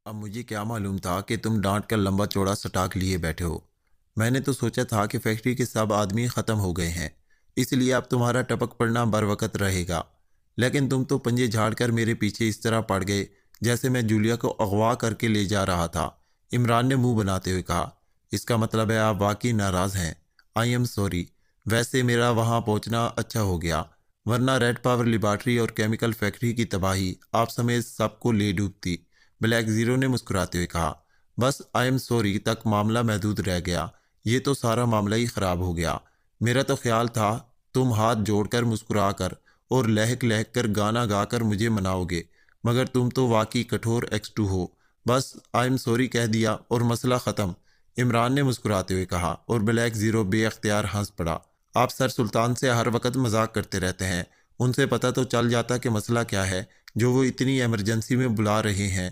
अब मुझे क्या मालूम था कि तुम डांट कर लंबा चौड़ा सटाक लिए बैठे हो। मैंने तो सोचा था कि फैक्ट्री के सब आदमी ख़त्म हो गए हैं, इसलिए अब तुम्हारा टपक पड़ना बर वक्त रहेगा। लेकिन तुम तो पंजे झाड़ कर मेरे पीछे इस तरह पड़ गए जैसे मैं जूलिया को अगवा करके ले जा रहा था। इमरान ने मुंह बनाते हुए कहा, इसका मतलब है आप वाकई नाराज़ हैं। I am sorry. वैसे मेरा वहाँ पहुँचना अच्छा हो गया, वरना रेड पावर लिबार्ट्री और केमिकल फैक्ट्री की तबाही आप समेत सबको ले डूबती। ब्लैक ज़ीरो ने मुस्कुराते हुए कहा, बस आई एम सॉरी तक मामला महदूद रह गया। ये तो सारा मामला ही ख़राब हो गया। मेरा तो ख्याल था तुम हाथ जोड़कर मुस्कुरा कर और लहक लहक कर गाना गाकर मुझे मनाओगे, मगर तुम तो वाकई कठोर एक्स2 हो। बस आई एम सॉरी कह दिया और मसला ख़त्म। इमरान ने मुस्कुराते हुए कहा और ब्लैक ज़ीरो बेअख्तियार हंस पड़ा। आप सर सुल्तान से हर वक्त मजाक करते रहते हैं। उनसे पता तो चल जाता कि मसला क्या है, जो वो इतनी एमरजेंसी में बुला रहे हैं।